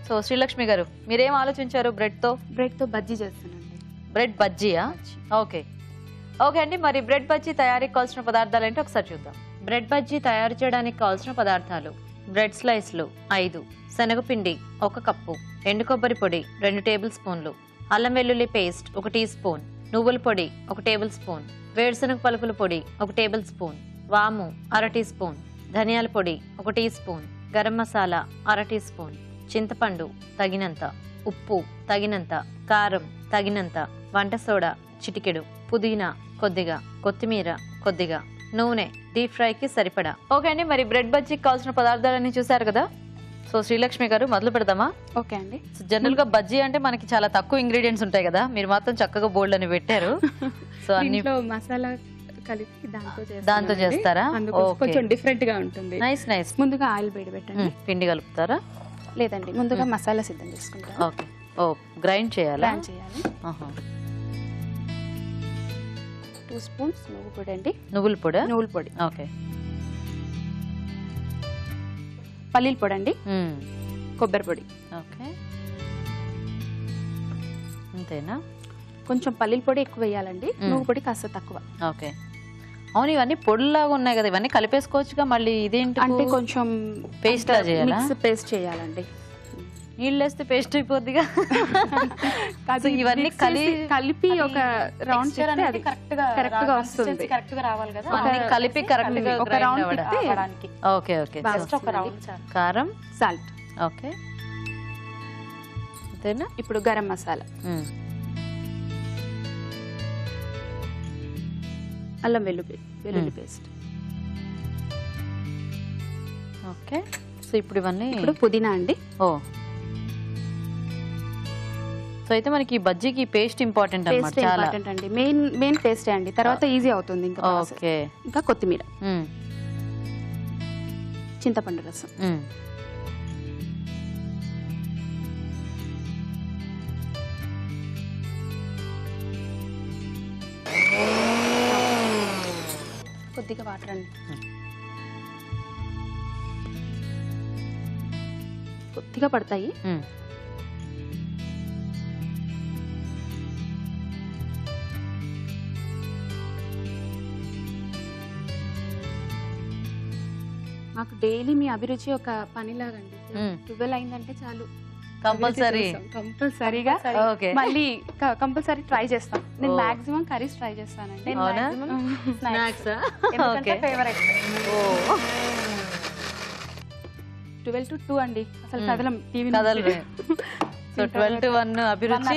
So Srilakshmi గారు మీరేం ఆలోచించారు బ్రెడ్ తో బజ్జీ చేస్తానండి. బ్రెడ్ బజ్జీయా? ఓకే ఓకే అండి, మరి బ్రెడ్ బజ్జీ తయారీకి కావాల్సిన పదార్థాలు ఏంటో ఒకసారి చూద్దాం. బ్రెడ్ బజ్జీ తయారు చేయడానికి కావాల్సిన పదార్థాలు: బ్రెడ్ స్లైస్లు 5, శనగపిండి 1 కప్పు, ఎండు కొబ్బరి పొడి 2 టేబుల్ స్పూన్లు, అల్లం వెల్లుల్లి పేస్ట్ 1 టీ స్పూన్, నువ్వుల పొడి 1 టేబుల్ స్పూన్, వేరుశనగ పలుకుల పొడి 1 టేబుల్ స్పూన్, వాము 1/2 టీ స్పూన్, ధనియాల పొడి 1 teaspoon, garam masala 1/2 teaspoon, చింతపండు తగినంత, ఉప్పు తగినంత, కారం తగినంత, వంట సోడా చిటికెడు, పుదీనా కొద్దిగా, కొత్తిమీర కొద్దిగా, నూనె డీప్ ఫ్రైకి సరిపడా. ఓకే అండి, మరి బ్రెడ్ బజ్జీకి కావాల్సిన పదార్థాలన్నీ చూసారు కదా. సో శ్రీలక్ష్మి గారు మొదలు పెడదామా? ఓకే అండి. జనరల్ గా బజ్జీ అంటే మనకి చాలా తక్కువ ఇంగ్రీడియంట్స్ ఉంటాయి కదా, మీరు మాత్రం చక్కగా బోల్డ్ అని పెట్టారు. సో అన్ని మసాలా కలిపి దాంతో చేస్తారా? కొంచెం డిఫరెంట్ గా ఉంటుంది. Nice nice. ముందుగా ఆయిల్ వేడి పెట్టండి. పిండి కలుపుతారా? లేదండి, ముందుగా మసాలా సిద్ధం చేసుకుంటాం. ఓకే. ఓ గ్రైండ్ చేయాలా? గ్రైండ్ చేయాలి. 2 స్పూన్స్ నువ్వు పొడి అండి. నువ్వుల పొడి? నువ్వుల పొడి. ఓకే. పల్లీల పొడి అండి. కొబ్బరి పొడి. ఓకే, అంతేనా? కొంచెం పల్లీల పొడి ఎక్కువ వేయాలండి, నువ్వు పొడి కాస్త తక్కువ. ఓకే. అవును, ఇవన్నీ పొడిలాగా ఉన్నాయి కదా, ఇవన్నీ కలిపేసుకోవచ్చుగా. మళ్ళీ ఇదేంటి అంటే కొంచెం పేస్ట్ లా చేయాలా? మిక్స్ పేస్ట్ చేయాలండి. నీళ్ళు వేస్తే పేస్ట్ అయిపోద్దిగా. ఇవన్నీ కలిపి ఒక రౌండ్ చేస్తే కరెక్ట్ గా వస్తుంది. కరెక్ట్ గా రావాలి కదా, కలిపి కరెక్ట్ గా ఒక రౌండ్ తిప్పి. Okay okay. ఒక రౌండ్ కారం, సాల్ట్. ఓకే అంతేనా? ఇప్పుడు గరం మసాలా, అల్లం వెల్లుల్లి పేస్ట్. ఓకే. సో ఇప్పుడు ఇవన్నీ ఇప్పుడు పుదీనా అండి. ఓ, సో అయితే మనకి బజ్జీకి పేస్ట్ ఇంపార్టెంట్ అన్నమాట. చాలా ఇంపార్టెంట్ అండి. మెయిన్ పేస్ట్ అండి, తర్వాత ఈజీ అవుతుంది. ఇంకా ఓకే. ఇంకా కొత్తిమీర, చింతపండు రసం, కొద్దిగా వాటర్ అండి. కొద్దిగా పడతాయి. మాకు డైలీ మీ అభిరుచి ఒక పనిలాగండి. 12 అయిందంటే చాలు, కంపల్సరీగా మళ్ళీ కంపల్సరీ ట్రై చేస్తాం. నేను మాక్సిమం కర్రీస్ ట్రై చేస్తానండి. 12 to 2 అండి, అసలు కదలం టీవీ కదలరు. సో 12 to 1 అభిరుచి,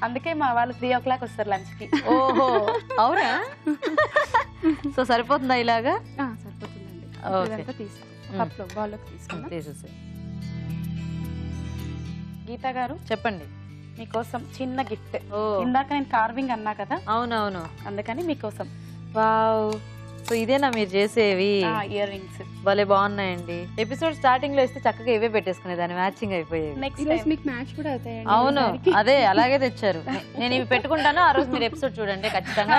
అందుకే మా వాళ్ళు 3 o'clock వస్తారు లంచ్ కి. ఓహో అవునా? సో సరిపోతుందా ఇలాగా? సరిపోతుందండి. తీసేసి. గీత గారు చెప్పండి. మీకోసం చిన్న గిఫ్ట్. ఇందాక నేను కార్వింగ్ అన్నా కదా, అవునవును, అందుకని మీకోసం. వావ్. సో ఇదేనా మీరు చేసేవి? ఇయర్ రింగ్స్ భలే బాగున్నాయండి. ఎపిసోడ్ స్టార్టింగ్ లో ఇస్తే చక్కగా ఇవే పెట్టేసుకునే దాన్ని, మ్యాచింగ్ అయిపోయేవి. మ్యాచ్ కూడా అవుతాయండి. అవును, అదే అలాగే తెచ్చారు. నేను ఇవి పెట్టుకుంటాను, ఆ రోజు మీరు ఎపిసోడ్ చూడండి ఖచ్చితంగా.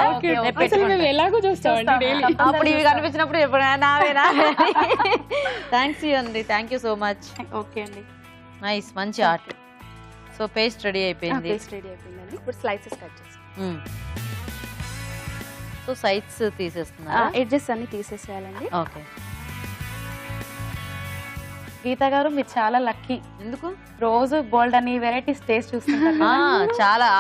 ఎలాగో చూస్తామండి, అప్పుడు ఇవి కనిపించినప్పుడు ఎప్పుడు నావే నావే. థ్యాంక్స్ అండి, thank you so much. Okay అండి, నైస్, మంచి ఆర్ట్. సో పేస్ట్ రెడీ అయిపోయింది. ఇప్పుడు స్లైసెస్ కట్ చేస్తాం. సో సైడ్స్ తీసేస్తున్నా, ఎడ్జెస్ అన్ని తీసేసేయాలండి. ఓకే. గీత గారు మీరు చాలా లక్కీ. ఎందుకు? రోజు బోల్డ్ అని వెరైటీస్ టేస్ట్ చూస్తుంటారు. చాలా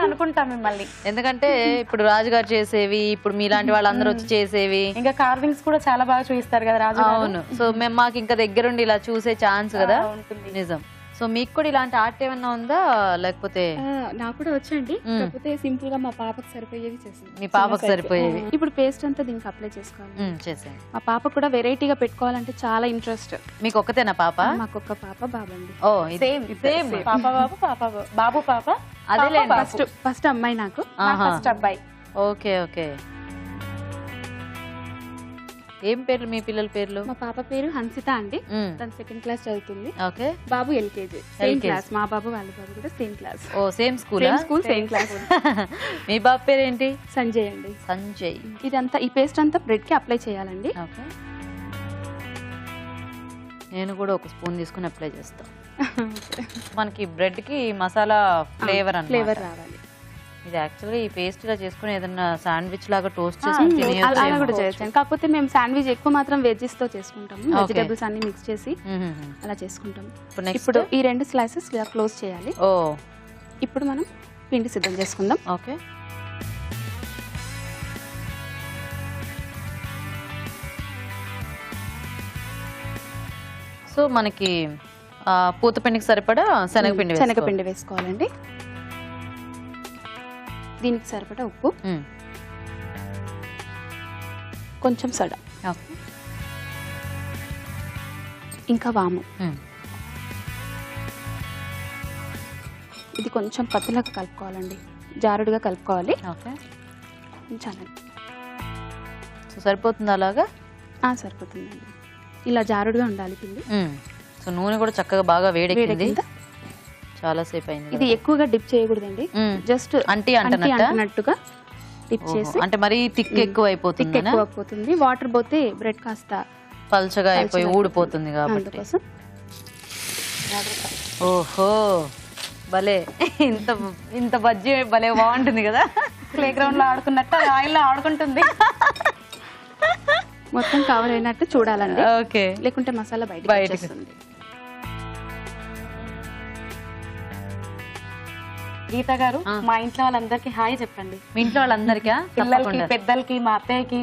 అనుకుంటాం మిమ్మల్ని, ఎందుకంటే ఇప్పుడు రాజుగారు చేసేవి, ఇప్పుడు మీలాంటి వాళ్ళందరూ వచ్చి చేసేవి, ఇంకా కార్వింగ్స్ కూడా చాలా బాగా చూపిస్తారు కదా రాజు. అవును. సో మేము మాకు ఇంకా దగ్గరుండి ఇలా చూసే ఛాన్స్ కదా ఉంటుంది. నిజం. సో మీకు కూడా ఇలాంటి ఆర్ట్ ఏమన్నా ఉందా, లేకపోతే? నాకు కూడా వచ్చండి, కాకపోతే సింపుల్ గా మా పాపకు సరిపోయేవి చేసింది. మీ పాపకు సరిపోయేవి. ఇప్పుడు పేస్ట్ అంతా దీనికి అప్లై చేసుకోవాలి. చేసేయండి. మా పాప కూడా వెరైటీగా పెట్టుకోవాలంటే చాలా ఇంట్రెస్ట్. మీకు ఒక్కతేనా పాప? మాకు ఒక్క పాప, బాబు అండి. ఓ సేమ్. పాప బాబు పాప. అదే ఫస్ట్ అమ్మాయి, నాకు ఫస్ట్ అబ్బాయి. Okay okay. ఏం పేర్లు మీ పిల్లల పేర్లు? మా పాప పేరు హన్సిత అండి, తను 2nd క్లాస్ చదువుతుంది. ఓకే. బాబు LKG. సేమ్ క్లాస్, మా బాబు వాళ్ళ బాబు కూడా సేమ్ క్లాస్. ఓ సేమ్ స్కూల్ సేమ్ క్లాస్. మీ బాబు పేరు ఏంటి? సంజయ్ అండి. సంజయ్. ఇదంతా ఈ పేస్ట్ అంతా బ్రెడ్ కి అప్లై చేయాలండి. ఓకే. నేను కూడా ఒక స్పూన్ తీసుకుని అప్లై చేస్తా. మనకి బ్రెడ్ కి మసాలా ఫ్లేవర్ ఫ్లేవర్ రావాలి. ఇది యాక్చువల్గా ఈ పేస్ట్ గా చేసుకుని ఏదన్నా శాండ్విచ్ లాగా టోస్ట్ చేసి అలా కూడా చేయొచ్చు. కాకపోతే మేము శాండ్విచ్ ఎక్కువ మాత్రం వెజ్జెస్ తో చేసుకుంటాము. వెజిటేబుల్స్ అన్ని మిక్స్ చేసి అలా చేసుకుంటాము. ఇప్పుడు ఈ 2 స్లైసెస్ ఇలా క్లోజ్ చేయాలి. ఇప్పుడు మనం పిండి సిద్ధం చేసుకుందాం. ఓకే. సో మనకి పూతపిండికి సరిపడా శనగపిండి వేసుకోవాలండి. దీనికి సరిపడా ఉప్పు, కొంచెం సోడా, ఇంకా వాము. ఇది కొంచెం పతలాగా కలుపుకోవాలండి, జారుడుగా కలుపుకోవాలి. సో సరిపోతుంది అలాగా? సరిపోతుందండి. ఇలా జారుడుగా ఉండాలి పిండి. సో నూనె కూడా చక్కగా బాగా వేడెక్కింది. చాలా సేపు అయింది. ఇది ఎక్కువగా డిప్ చేయకూడదండి, జస్ట్ అంటున్నట్టుగా డిప్ చేసి. అంటే మరి థిక్ ఎక్కువ అయిపోతుంది. వాటర్ పోతే బ్రెడ్ కాస్త పల్చగా అయిపోయి ఊడిపోతుంది కాబట్టి. ఓహో భలే, ఇంత బజ్జీ భలే బాగుంటుంది కదా. ప్లే గ్రౌండ్ లో ఆడుకున్నట్టు ఆయిల్ లో ఆడుకుంటుంది. మొత్తం కవర్ అయినట్టు చూడాలండి. ఓకే, లేకుంటే మసాలా బయట వస్తుంది. గీత గారు, మా ఇంట్లో వాళ్ళందరికి హాయ్ చెప్పండి. మీ ఇంట్లో వాళ్ళందరికీ, పిల్లలకి, పెద్దలకి, మా అత్తయ్యకి,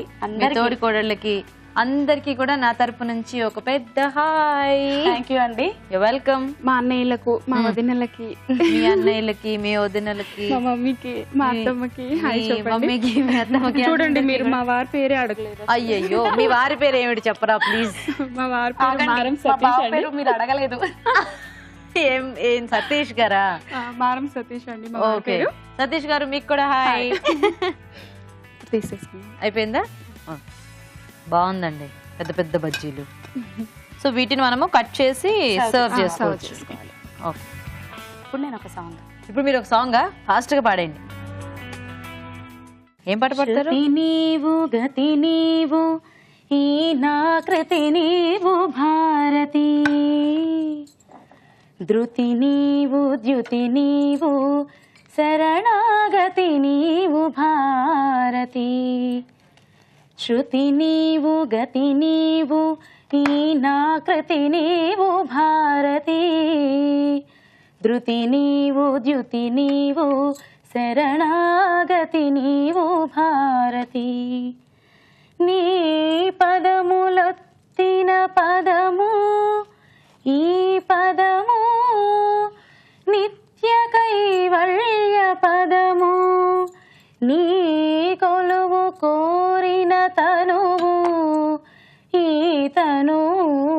తోడి కోడళ్ళకి అందరికి కూడా నా తరపు నుంచి ఒక పెద్ద హాయ్. థ్యాంక్ యూ అండి. వెల్కమ్. మా అన్నయ్యలకు, మా వదినలకి, మీ అన్నయ్యలకి, మీ వదినలకి, మా మమ్మీకి, మా అత్తమ్మకి, మమ్మీకి, మీ అత్తమ్మకి. చూడండి, మీరు మా వారి పేరే అడగలేదు. అయ్యయ్యో, మీ వారి పేరు ఏమిటి చెప్పరా ప్లీజ్? మా వారి పేరు మీరు అడగలేదు. ఏం సతీష్ గారా? మారం సతీష్ అండి. ఓకే సతీష్ గారు, మీకు కూడా హాయ్. తీసేసుకున్నాం. అయిపోయిందా? బాగుందండి, పెద్ద పెద్ద బజ్జీలు. సో వీటిని మనము కట్ చేసి సర్వ్ చేసుకోవచ్చు. ఓకే, ఇప్పుడు నేను ఒక సాంగ్. ఇప్పుడు మీరు ఒక సాంగ్ ఫాస్ట్ గా పాడండి. ఏం పాట పాడతారు? నీవు గతి నీవు ఈ నా కృతి నీవు భారతి, ధృతి నీవు ద్యుతి నీవు శరణాగతి నీవు భారతి, శృతి నీవు గతి నీవు ఈ నా కృతి నీవు భారతి, ధృతి నీవు ద్యుతి నీవు శరణాగతి నీవు భారతి, నీ పదములొత్తిన పదము ఈ పదము నిత్య కైవల్య పదము, నీ కొలువు కోరిన తనువు ఈ తనువు,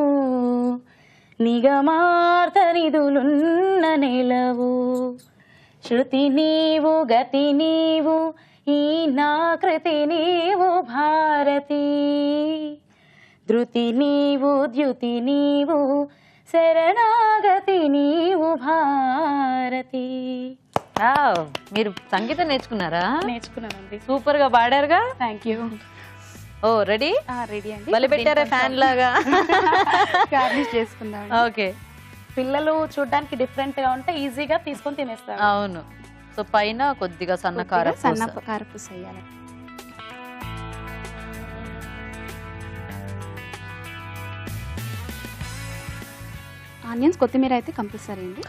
నిగమార్థ నిధులున్న నిలవు, శృతి నీవు గతి నీవు ఈ నా కృతి నీవు భారతి, ధృతి నీవు ద్యుతి నీవు శరణాగతి నీవు భారతి. మీరు సంగీతం నేర్చుకున్నారా? నేర్చుకున్నానండి. సూపర్ గా పాడారుగా. Thank you. ఓ రెడీ? రెడీ అండి. బలి పెట్టారా ఫ్యాన్ లాగా? గార్నిష్ చేసుకుందాం. ఓకే, పిల్లలు చూడడానికి డిఫరెంట్ గా ఉంటే ఈజీగా తీసుకొని తినేస్తారు. అవును. సో పైన కొద్దిగా సన్న కారపూస వేయాలి. ఆనియన్స్, కొత్తిమీర అయితే కంపల్సరీ అండి.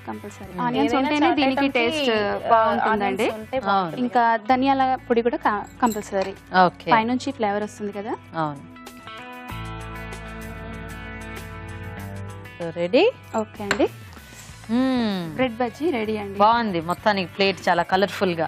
కంపల్సరీ. ఆనియన్స్ ఉంటేనే దీనికి టేస్ట్ బాగుంటుందండి. ఇంకా ధనియాల పొడి కూడా కంపల్సరీ. పైనుంచి ఫ్లేవర్ వస్తుంది కదా. అవును. రెడీ? ఓకే అండి. బ్రెడ్ బజ్జీ రెడీ అండి. బాగుంది, మొత్తానికి ప్లేట్ చాలా కలర్ఫుల్ గా.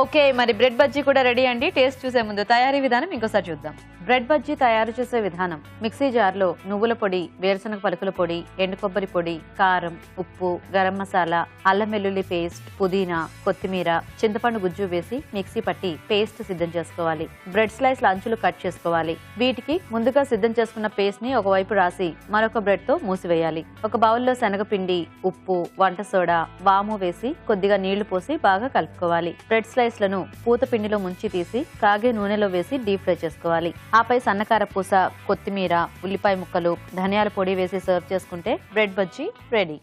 ఓకే, మరి బ్రెడ్ బజ్జీ కూడా రెడీ అండి. టేస్ట్ చూసే ముందు తయారీ విధానం ఇంకోసారి చూద్దాం. బ్రెడ్ బజ్జీ తయారు చేసే విధానం: మిక్సీ జార్ లో నువ్వుల పొడి, వేరుశనగ పలుకుల పొడి, ఎండు కొబ్బరి పొడి, కారం, ఉప్పు, గరం మసాలా, అల్లం వెల్లుల్లి పేస్ట్, పుదీనా, కొత్తిమీర, చింతపండు గుజ్జు వేసి మిక్సీ పట్టి పేస్ట్ సిద్ధం చేసుకోవాలి. బ్రెడ్ స్లైస్ అంచులు కట్ చేసుకోవాలి. వీటికి ముందుగా సిద్ధం చేసుకున్న పేస్ట్ ని ఒకవైపు రాసి మరొక బ్రెడ్ తో మూసివేయాలి. ఒక బౌల్లో శనగపిండి, ఉప్పు, వంట సోడా, వాము వేసి కొద్దిగా నీళ్లు పోసి బాగా కలుపుకోవాలి. బ్రెడ్ స్లైస్ లను పూత పిండిలో ముంచి తీసి కాగే నూనెలో వేసి డీప్ ఫ్రై చేసుకోవాలి. ఆపై సన్నకార పూస, కొత్తిమీర, ఉల్లిపాయ ముక్కలు, ధనియాల పొడి వేసి సర్వ్ చేసుకుంటే బ్రెడ్ బజ్జీ రెడీ.